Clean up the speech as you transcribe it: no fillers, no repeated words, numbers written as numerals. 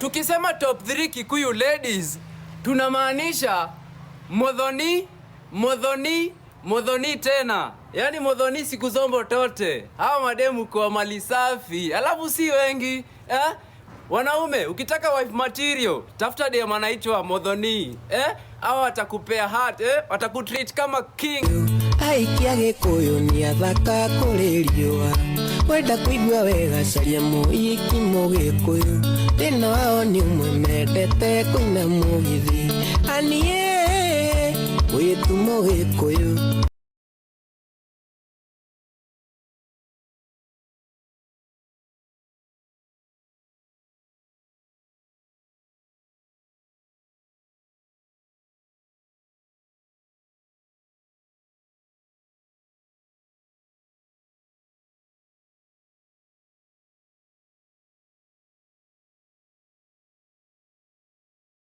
Tukisema top 3 Kikuyu ladies, tunamaanisha Muthoni, Muthoni, Muthoni tena. Yaani Muthoni siku zombo tote. Hawa mademu kwa mali safi. Alafu si wengi, wanaume, ukitaka wife material, tafuta dem anaitwa Muthoni, Hawa watakupea heart, watakutreat kama king. Aikia Gikuyu ni athaka kuri riua. Wenda kuigua wega caria muiki Mugikuyu. Thina wao ni umwe mendete kuina mugithi. Anie witu Mugikuyu.